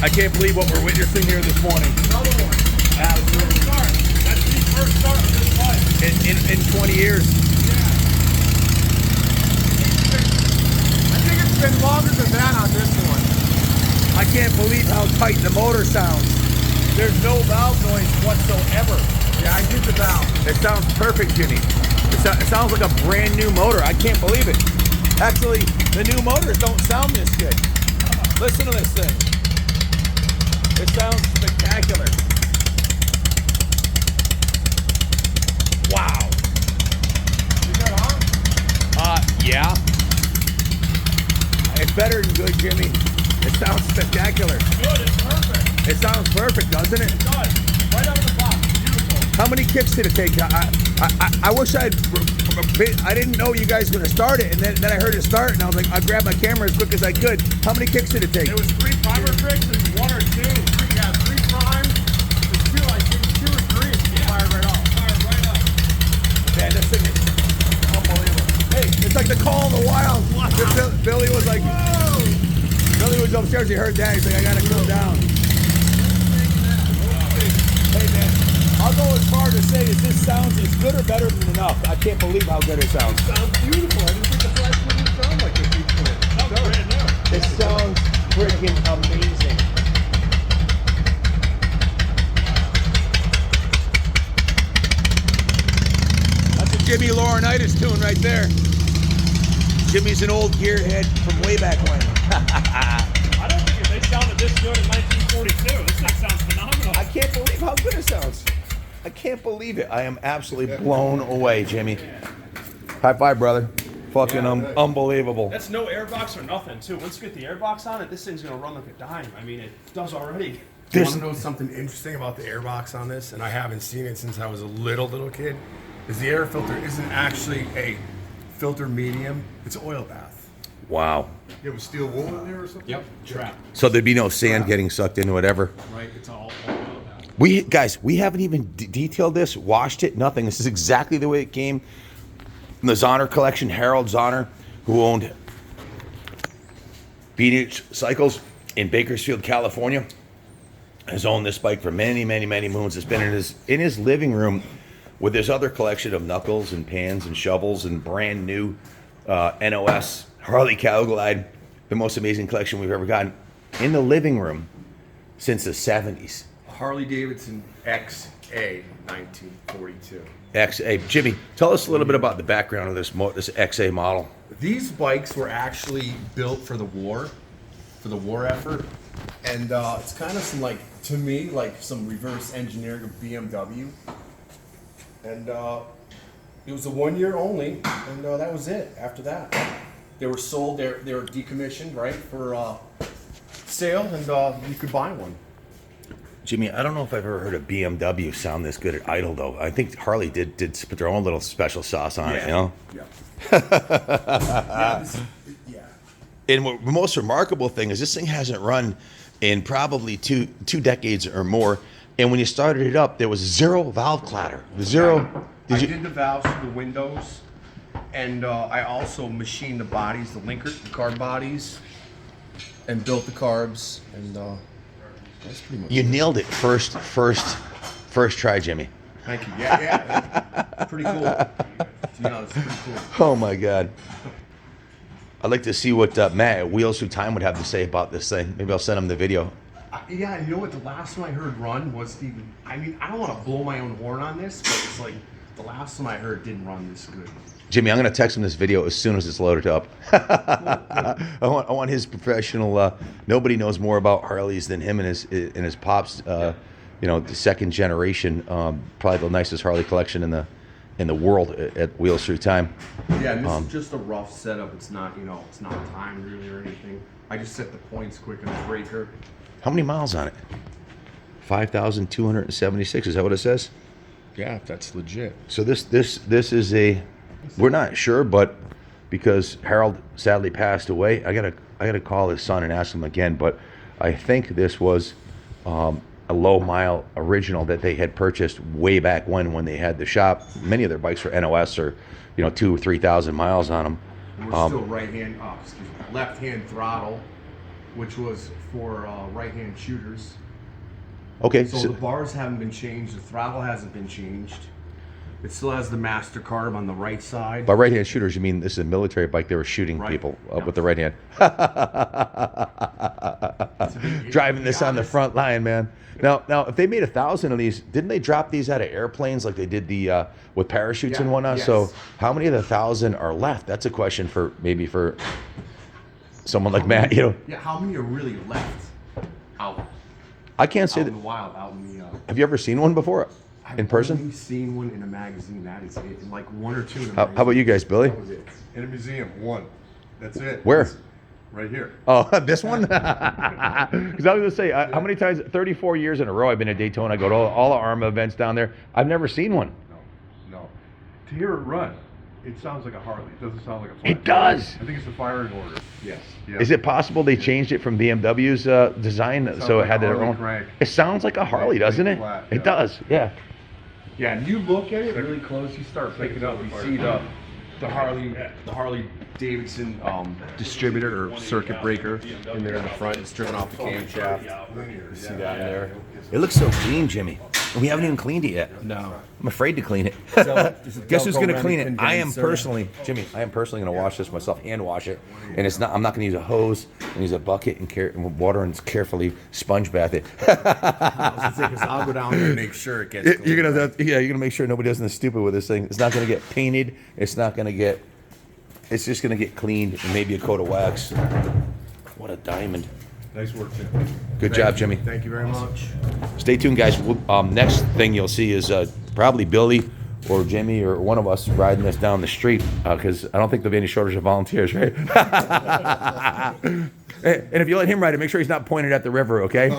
I can't believe what we're witnessing here this morning. Another one. Absolutely. First start. That's the first start of this bike. In 20 years. Yeah. I think it's been longer than that on this one. I can't believe how tight the motor sounds. There's no valve noise whatsoever. Yeah, I did the valve. It sounds perfect, Jimmy. It sounds like a brand new motor. I can't believe it. Actually, the new motors don't sound this good. Listen to this thing. It sounds spectacular. Wow. Is that on? Yeah. It's better than good, Jimmy. It sounds spectacular. Good, it's perfect. It sounds perfect, doesn't it? It does. Right out of the box. Beautiful. How many kicks did it take? I wish I didn't know you guys were going to start it, and then I heard it start, and I was like, I grabbed my camera as quick as I could. How many kicks did it take? It was 3 primer tricks and 1 or 2. Yeah, 3 primes. It's 2, I think 2 or 3. It's fired right off. Fired right off. Man, this thing is unbelievable. Hey, it's like the call of the wild. Billy was like, whoa! Billy was upstairs, he heard that, he's like, I gotta come down. Hey man, I'll go as far to say is this sounds as good or better than enough. I can't believe how good it sounds. It sounds beautiful. I didn't think the flash wouldn't sound like this before. Sounds brand new. It sounds freaking amazing. That's a Jimmy Laurinaitis tune right there. Jimmy's an old gearhead from way back when. I don't think they sounded this good in 1942. This thing sounds phenomenal. I can't believe how good it sounds. I can't believe it. I am absolutely blown away, Jimmy. High five, brother. Fucking unbelievable. That's no airbox or nothing, too. Once you get the airbox on it, this thing's going to run like a dime. I mean, it does already. You want to know something interesting about the airbox on this? And I haven't seen it since I was a little kid. Is the air filter isn't actually a filter medium. It's an oil bath. Wow. You have a steel wool in there or something? Yep, trap. So there'd be no sand getting sucked into it ever. Right, it's all We haven't even detailed this, washed it, nothing. This is exactly the way it came. From the Zahner collection, Harold Zahner, who owned Beach Cycles in Bakersfield, California, has owned this bike for many moons. It's been in his living room with his other collection of knuckles and pans and shovels and brand new NOS Harley Cowglide, the most amazing collection we've ever gotten, in the living room since the 70s. Harley Davidson XA 1942. XA. Jimmy, tell us a little bit about the background of this XA model. These bikes were actually built for the war effort. And it's kind of some, like, to me, like some reverse engineering of BMW. And it was a 1 year only, and that was it. After that, they were sold. They were decommissioned, right, for sale, and you could buy one. Jimmy, I don't know if I've ever heard a BMW sound this good at idle, though. I think Harley did put their own little special sauce on it, you know? Yeah. Yeah. And what the most remarkable thing is this thing hasn't run in probably two decades or more. And when you started it up, there was zero valve clatter. Zero. I did the valves for the windows, and I also machined the bodies, the carb bodies, and built the carbs, and that's pretty much You it. nailed it first try, Jimmy. Thank you. Yeah. Pretty cool. Yeah, it's pretty cool. Oh my God. I'd like to see what Matt at Wheels Through Time would have to say about this thing. Maybe I'll send him the video. Yeah, you know what? The last one I heard run was even. I mean, I don't want to blow my own horn on this, but it's like the last one I heard didn't run this good. Jimmy, I'm going to text him this video as soon as it's loaded up. I want his professional. Nobody knows more about Harleys than him and his pops. The second generation, probably the nicest Harley collection in the world at Wheels Through Time. Yeah, and this is just a rough setup. It's not, it's not timed really or anything. I just set the points quick on the breaker. How many miles on it? 5,276. Is that what it says? Yeah, that's legit. So this is a. We're not sure, but because Harold sadly passed away, I gotta call his son and ask him again. But I think this was a low mile original that they had purchased way back when they had the shop. Many of their bikes were NOS or 2,000 or 3,000 miles on them. And we're still left hand throttle. which was for right-hand shooters. Okay. So the bars haven't been changed. The throttle hasn't been changed. It still has the master carb on the right side. By right-hand shooters, you mean this is a military bike? They were shooting Right. people Yeah. with the right hand. Driving this on the front line, man. Now, if they made 1,000 of these, didn't they drop these out of airplanes like they did the with parachutes and Yeah, whatnot? yes. So, how many of the 1,000 are left? That's a question for maybe for someone like Matt. You know, Yeah, how many are really left out? I can't say Out that. in the wild, out in the. Have you ever seen one before I've in person? only seen one in a magazine. That is it. And like one or two in a How magazine. about you guys, Billy? That was it. In a museum, one. That's it. Where? Right here. Oh, this one? Because I was going to say, how many times, 34 years in a row, I've been to Daytona. I go to all the ARMA events down there. I've never seen one. No. To hear it run, it sounds like a Harley. It doesn't sound like a flat It does. I think it's a firing order. Yes. Yeah. Is it possible they changed it from BMW's design sounds so it like had a their Harley own? crank. It sounds like a Harley, doesn't it? Flat, It yeah. does, yeah. Yeah, and you look at it really close. You start picking up. You see the Harley Davidson distributor or circuit breaker in there in the front. It's driven off the camshaft. You see that in there. It looks so clean, Jimmy. We haven't even cleaned it yet. No. I'm afraid to clean it. Guess who's going to clean it? I am personally, Jimmy. I am personally going to wash this myself, hand wash it, and it's not. I'm not going to use a hose. I'm going to use a bucket and water and carefully sponge bath it. I'll go down there and make sure it gets clean. You're gonna make sure nobody does anything stupid with this thing. It's not gonna get painted. It's not gonna get. It's just gonna get cleaned and maybe a coat of wax. What a diamond! Nice work, Tim. Good job, Jimmy. Thank you very much. Stay tuned, guys. Next thing you'll see is probably Billy or Jimmy or one of us riding this down the street because I don't think there'll be any shortage of volunteers, right? And if you let him ride it, make sure he's not pointed at the river, okay?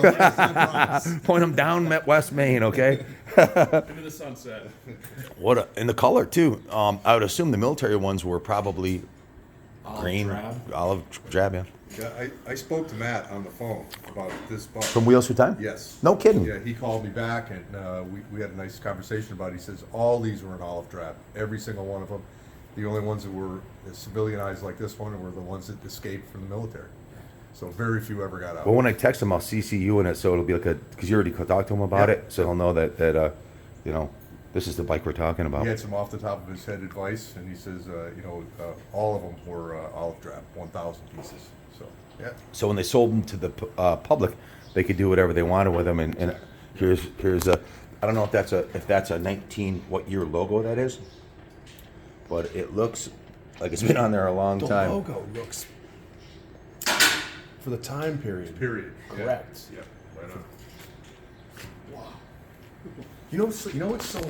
Point him down West Main, okay? Into the sunset. And the color too. I would assume the military ones were probably green, olive drab, yeah. Yeah, I spoke to Matt on the phone about this bike. From Wheels for Time? Yes. No kidding. Yeah, he called me back and we had a nice conversation about it. He says all these were in olive drab, every single one of them. The only ones that were civilianized like this one were the ones that escaped from the military. So very few ever got out. Well, when I text him, I'll CC you in it, so it'll be like because you already talked to him about Yeah. it, so he'll know that this is the bike we're talking about. He had some off the top of his head advice, and he says, all of them were olive drab, 1,000 pieces. So, yeah. So when they sold them to the public, they could do whatever they wanted with them. And here's a, I don't know if that's a 19 what year logo that is, but it looks like it's been on there a long The time. logo looks for the time period. Period. Correct. Yeah, right on. Wow. You know what's so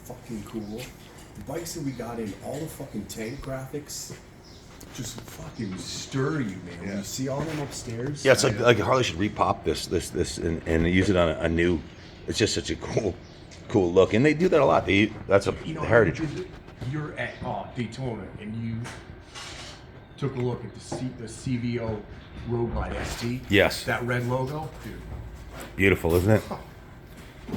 fucking cool? The bikes that we got in, all the fucking tank graphics just fucking stir you, man. When Yeah. you see all them upstairs. Yeah, it's like Harley should repop this and use it on a new. It's just such a cool look, and they do that a lot. That's a heritage. You're at Daytona and you took a look at the CVO Road Glide ST. Yes. That red logo, dude. Beautiful, isn't it?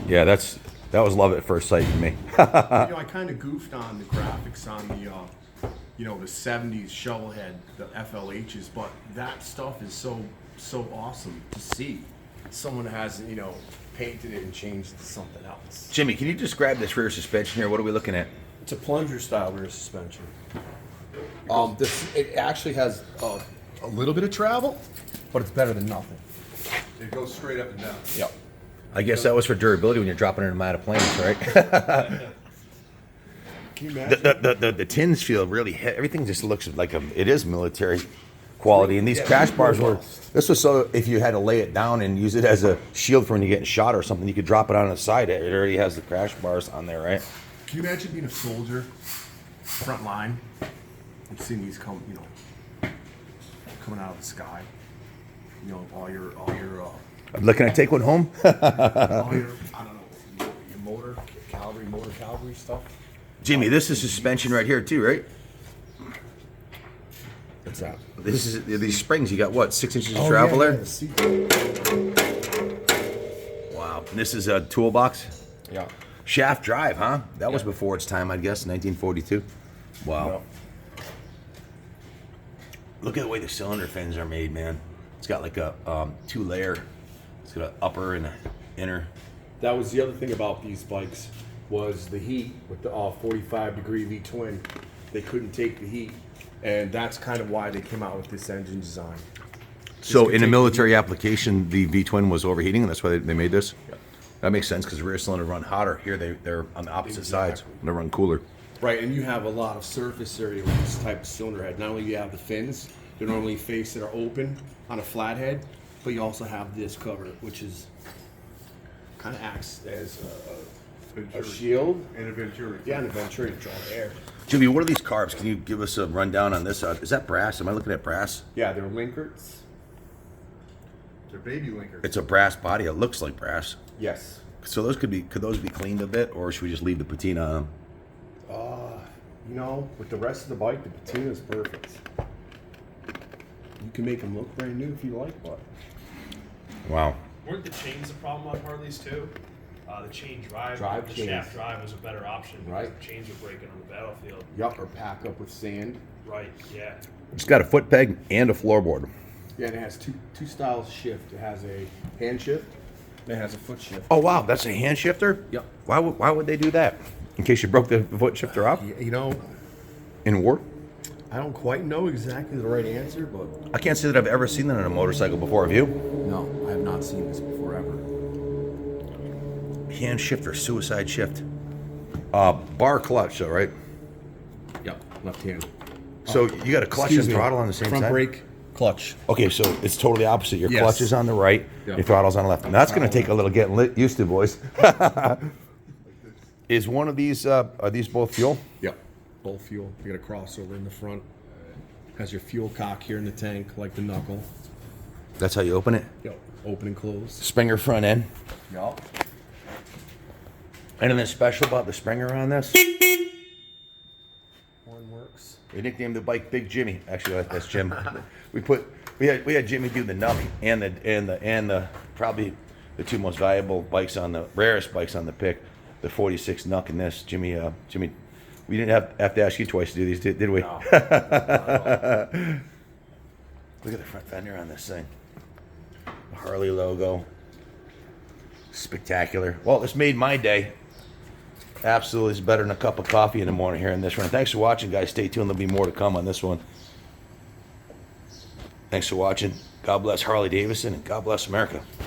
Yeah, that was love at first sight for me. I kind of goofed on the graphics on the 70s shovelhead, the FLHs, but that stuff is so awesome to see. Someone has, painted it and changed it to something else. Jimmy, can you describe this rear suspension here? What are we looking at? It's a plunger style rear suspension. It actually has a little bit of travel, but it's better than nothing. It goes straight up and down. Yep. I guess that was for durability when you're dropping it in out of planes, right? Can you imagine? the tins feel really everything just looks like it is military quality, and these crash bars were. This was so if you had to lay it down and use it as a shield for when you're getting shot or something, you could drop it on the side. It already has the crash bars on there, right? Can you imagine being a soldier, front line, and seeing these coming out of the sky? All your Can I take one home? all your, I don't know, your motor cavalry stuff. Jimmy, this is suspension right here too, right? What's that? This is these springs. You got what, 6 inches of travel there? The seat. Wow. And this is a toolbox. Yeah. Shaft drive, huh? That was before its time, I guess, 1942. Wow. Look at the way the cylinder fins are made, man. It's got like a 2-layer. It's got an upper and an inner. That was the other thing about these bikes was the heat with the 45-degree V-twin. They couldn't take the heat, and that's kind of why they came out with this engine design. So could in a take military application, the V-twin was overheating, and that's why they made this? Yep. That makes sense, because the rear cylinder run hotter. Here, they're on the opposite sides. Exactly. They run cooler. Right, and you have a lot of surface area with this type of cylinder head. Not only do you have the fins, they're normally face that are open on a flathead, but you also have this cover, which is kind of acts as a shield. And a Venturi. Yeah, and a venturi to draw the air. Jimmy, what are these carbs? Can you give us a rundown on this? Is that brass? Am I looking at brass? Yeah, they're linkers. They're baby linkers. It's a brass body. It looks like brass. Yes. So could those be cleaned a bit, or should we just leave the patina on them? You know, with the rest of the bike, the patina is perfect. You can make them look brand new if you like, but Wow. Weren't the chains a problem on Harleys too? The chain drive, Drive the chains. shaft drive was a better option because Right. the chains were breaking on the battlefield. yup, or pack up with sand. Right, yeah. It's got a foot peg and a floorboard. Yeah, and it has two styles of shift. It has a hand shift, and it has a foot shift. Oh wow, that's a hand shifter. Yep. Why would they do that? In case you broke the foot shifter off You know, in war? I don't quite know exactly the right answer, but I can't say that I've ever seen that on a motorcycle before. Have you? no, I have not seen this before ever. Hand shifter, suicide shift. Bar clutch, though, right? Yep, left hand. So you got a clutch and throttle on the same Front side. brake, clutch. Okay, so it's totally opposite. Your Yes. clutch is on the right, Yeah. your throttle's on the left. And that's going to take a little getting used to, boys. Is one of these, are these both fuel? Yep, both fuel. You got a crossover in the front. Has your fuel cock here in the tank, like the knuckle. That's how you open it? Yep, open and close. Springer front end. Yup. Anything special about the Springer on this? Horn works. We nicknamed the bike Big Jimmy. Actually, that's Jim. we had Jimmy do the Nuck and the probably the two most valuable bikes on the rarest bikes on the pick, the 46 Nuck and this. Jimmy, we didn't have to ask you twice to do these, did we? No. Look at the front fender on this thing. The Harley logo. Spectacular. Well, this made my day. Absolutely, it's better than a cup of coffee in the morning here in this run. Thanks for watching, guys. Stay tuned. There'll be more to come on this one. Thanks for watching. God bless Harley Davidson and God bless America.